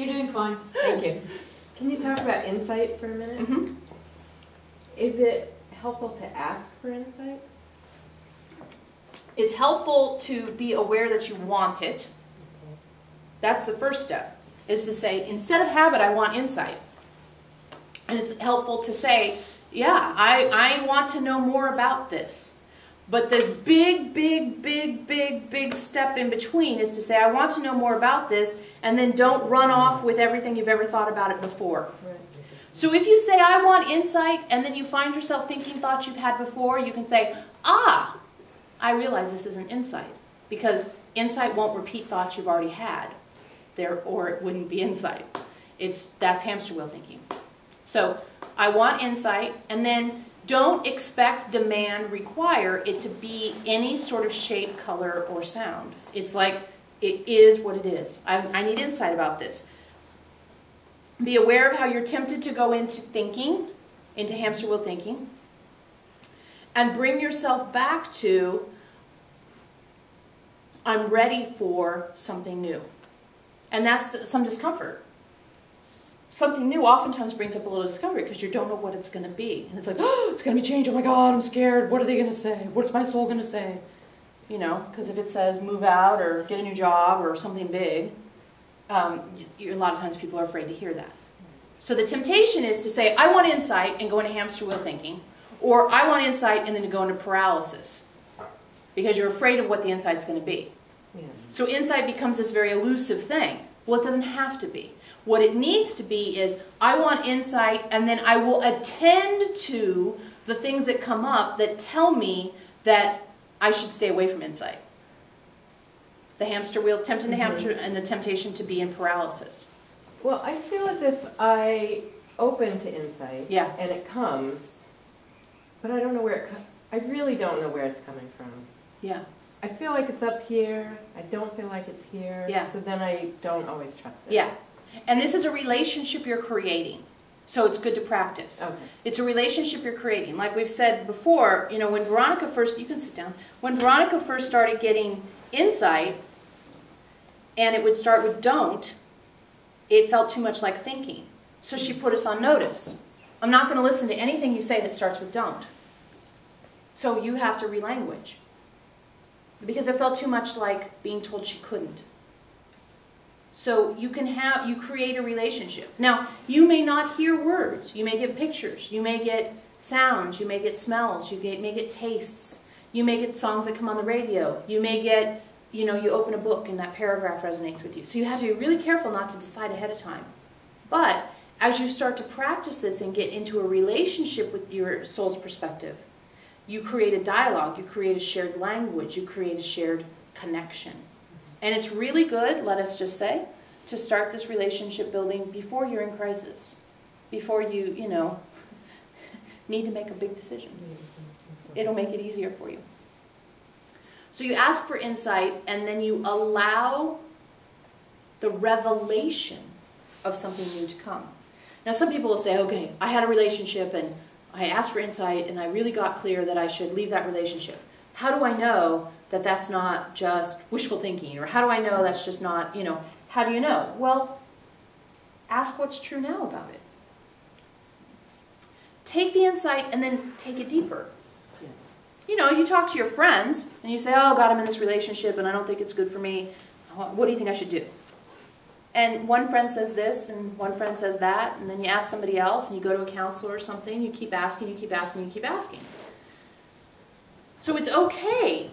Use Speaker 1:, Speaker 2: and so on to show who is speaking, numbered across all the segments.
Speaker 1: You're doing fine.
Speaker 2: Thank you. Can you talk about insight for a minute?
Speaker 3: Mm-hmm.
Speaker 2: Is it helpful to ask for insight?
Speaker 3: It's helpful to be aware that you want it. That's the first step, is to say, instead of habit, I want insight. And it's helpful to say, yeah, I want to know more about this. But the big step in between is to say, I want to know more about this, and then don't run off with everything you've ever thought about it before.
Speaker 2: Right.
Speaker 3: So if you say, I want insight, and then you find yourself thinking thoughts you've had before, you can say, ah, I realize this isn't insight. Because insight won't repeat thoughts you've already had. Or it wouldn't be insight. That's hamster wheel thinking. So I want insight, and then don't expect, demand, require it to be any sort of shape, color, or sound. It's like, it is what it is. I need insight about this. Be aware of how you're tempted to go into thinking, into hamster wheel thinking, and bring yourself back to, I'm ready for something new. And that's some discomfort. Something new oftentimes brings up a little discomfort because you don't know what it's going to be. And it's like, oh, it's going to be changed. Oh my God, I'm scared. What are they going to say? What's my soul going to say? You know, because if it says move out or get a new job or something big, a lot of times people are afraid to hear that. So the temptation is to say, I want insight and go into hamster wheel thinking. Or I want insight and then to go into paralysis. Because you're afraid of what the insight's going to be.
Speaker 2: Yeah.
Speaker 3: So insight becomes this very elusive thing. Well, it doesn't have to be. What it needs to be is, I want insight, and then I will attend to the things that come up that tell me that I should stay away from insight. The hamster wheel, tempting to hamster, and the temptation to be in paralysis.
Speaker 2: Well, I feel as if I open to insight,
Speaker 3: Yeah.
Speaker 2: and it comes, but I don't know where it comes. I really don't know where it's coming from.
Speaker 3: Yeah.
Speaker 2: I feel like it's up here. I don't feel like it's here.
Speaker 3: Yeah.
Speaker 2: So then I don't always trust it.
Speaker 3: Yeah. And this is a relationship you're creating. So it's good to practice.
Speaker 2: Okay.
Speaker 3: It's a relationship you're creating. Like we've said before, you know, when Veronica first, you can sit down, when Veronica first started getting insight, and it would start with don't, it felt too much like thinking. So she put us on notice. I'm not going to listen to anything you say that starts with don't. So you have to relanguage. Because it felt too much like being told she couldn't. So you create a relationship. Now, you may not hear words. You may get pictures. You may get sounds. You may get smells. You may get tastes. You may get songs that come on the radio. You may get, you know, you open a book and that paragraph resonates with you. So you have to be really careful not to decide ahead of time. But as you start to practice this and get into a relationship with your soul's perspective, you create a dialogue, you create a shared language, you create a shared connection. And it's really good, let us just say, to start this relationship building before you're in crisis. Before you know, need to make a big decision. It'll make it easier for you. So you ask for insight, and then you allow the revelation of something new to come. Now some people will say, okay, I had a relationship and I asked for insight and I really got clear that I should leave that relationship. How do I know that that's not just wishful thinking? Or how do I know that's just not, you know, how do you know? Well, ask what's true now about it. Take the insight and then take it deeper.
Speaker 2: Yeah.
Speaker 3: You know, you talk to your friends and you say, oh God, I'm in this relationship and I don't think it's good for me. What do you think I should do? And one friend says this, and one friend says that, and then you ask somebody else, and you go to a counselor or something, you keep asking, you keep asking, you keep asking. So it's okay.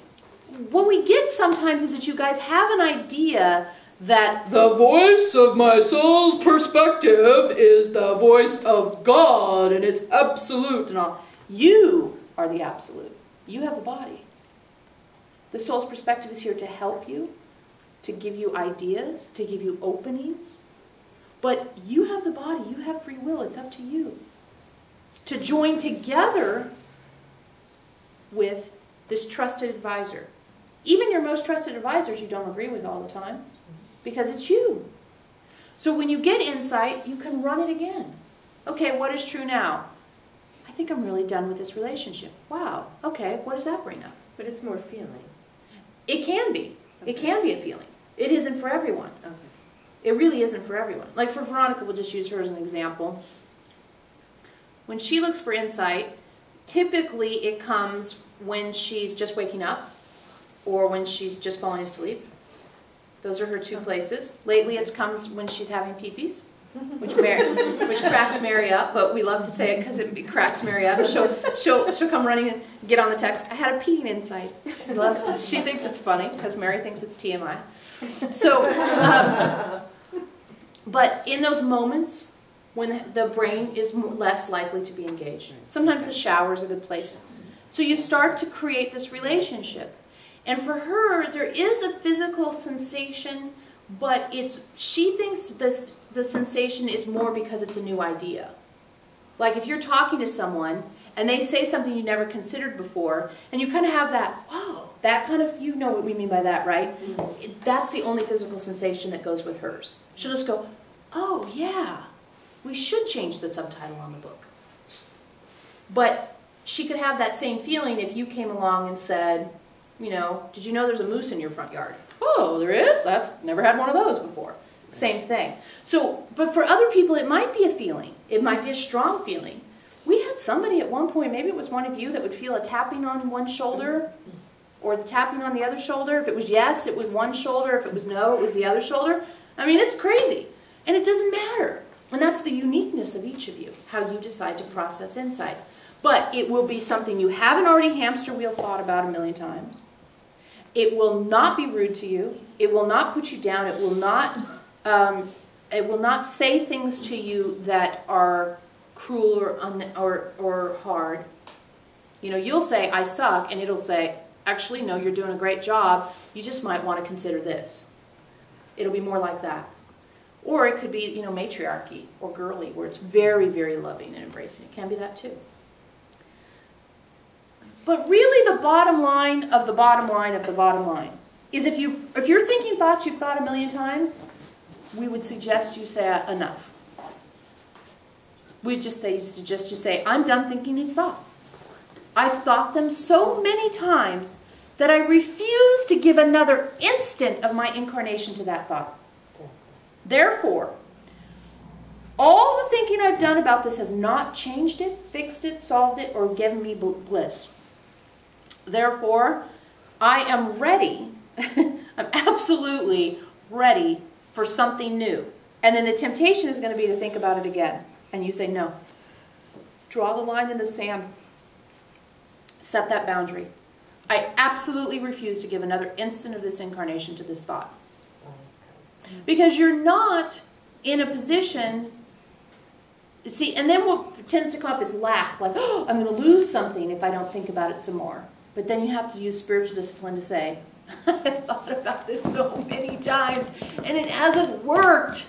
Speaker 3: What we get sometimes is that you guys have an idea that the voice of my soul's perspective is the voice of God, and it's absolute and all. You are the absolute. You have the body. The soul's perspective is here to help you, to give you ideas, to give you openings. But you have the body, you have free will, it's up to you. To join together with this trusted advisor. Even your most trusted advisors you don't agree with all the time, because it's you. So when you get insight, you can run it again. Okay, what is true now? I think I'm really done with this relationship. Wow, okay, what does that bring up?
Speaker 2: But it's more feeling.
Speaker 3: It can be.
Speaker 2: Okay.
Speaker 3: It can be a feeling. It isn't for everyone.
Speaker 2: Okay.
Speaker 3: It really isn't for everyone. Like for Veronica, we'll just use her as an example. When she looks for insight, typically it comes when she's just waking up or when she's just falling asleep. Those are her two places. Lately it comes when she's having peepees, which cracks Mary up, but we love to say it because it cracks Mary up. She'll come running and get on the text. I had a peeing insight. She thinks it's funny because Mary thinks it's TMI. So, but in those moments when the brain is less likely to be engaged, sometimes the shower is a good place. So you start to create this relationship. And for her, there is a physical sensation, but she thinks the sensation is more because it's a new idea. Like if you're talking to someone and they say something you never considered before, and you kind of have that, whoa, that kind of, you know what we mean by that, right? That's the only physical sensation that goes with hers. She'll just go, oh yeah, we should change the subtitle on the book. But she could have that same feeling if you came along and said, you know, did you know there's a moose in your front yard? Oh, there is? That's never had one of those before. Same thing. So, but for other people, it might be a feeling. It might be a strong feeling. We had somebody at one point, maybe it was one of you, that would feel a tapping on one shoulder or the tapping on the other shoulder. If it was yes, it was one shoulder. If it was no, it was the other shoulder. I mean, it's crazy. And it doesn't matter. And that's the uniqueness of each of you, how you decide to process insight. But it will be something you haven't already hamster wheel thought about a million times. It will not be rude to you. It will not put you down. It will not say things to you that are cruel or hard. You know, you'll say, I suck, and it'll say, actually, no, you're doing a great job. You just might want to consider this. It'll be more like that. Or it could be, you know, matriarchy or girly, where it's very, very loving and embracing. It can be that too. But really the bottom line of the bottom line of the bottom line is if you're thinking thoughts you've thought a million times, we would suggest you say enough. We'd just suggest you say, I'm done thinking these thoughts. I've thought them so many times that I refuse to give another instant of my incarnation to that thought. Therefore, all the thinking I've done about this has not changed it, fixed it, solved it, or given me bliss. Therefore, I am ready, I'm absolutely ready for something new. And then the temptation is going to be to think about it again. And you say, no. Draw the line in the sand. Set that boundary. I absolutely refuse to give another instant of this incarnation to this thought. Because you're not in a position, see, and then what tends to come up is lack. Like, oh, I'm going to lose something if I don't think about it some more. But then you have to use spiritual discipline to say, I've thought about this so many times, and it hasn't worked.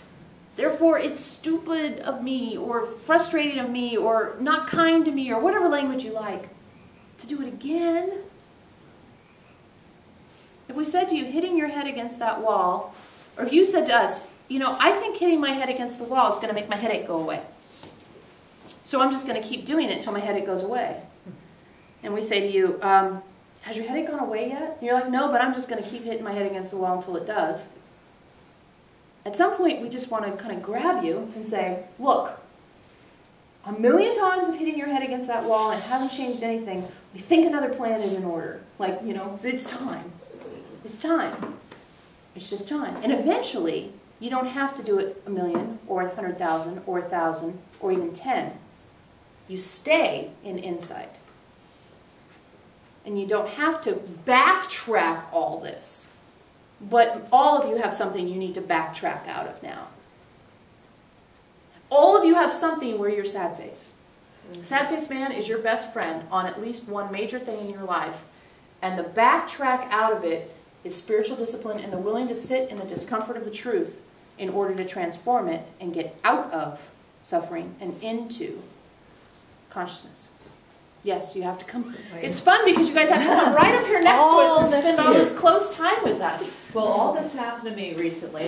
Speaker 3: Therefore, it's stupid of me, or frustrating of me, or not kind to me, or whatever language you like, to do it again. If we said to you, hitting your head against that wall, or if you said to us, you know, I think hitting my head against the wall is going to make my headache go away. So I'm just going to keep doing it until my headache goes away. And we say to you, has your headache gone away yet? And you're like, no, but I'm just going to keep hitting my head against the wall until it does. At some point, we just want to kind of grab you and say, look, a million times of hitting your head against that wall and it hasn't changed anything. We think another plan is in order. Like, you know, it's time. It's time. It's just time. And eventually, you don't have to do it 1,000,000 or 100,000 or 1,000 or even 10. You stay in insight. And you don't have to backtrack all this. But all of you have something you need to backtrack out of now. All of you have something where you're sad face. Sad face man is your best friend on at least one major thing in your life. And the backtrack out of it is spiritual discipline and the willing to sit in the discomfort of the truth in order to transform it and get out of suffering and into consciousness. Yes, you have to come. It's fun because you guys have to come right up here next to us and spend all this close time with us.
Speaker 1: Well, all this happened to me recently.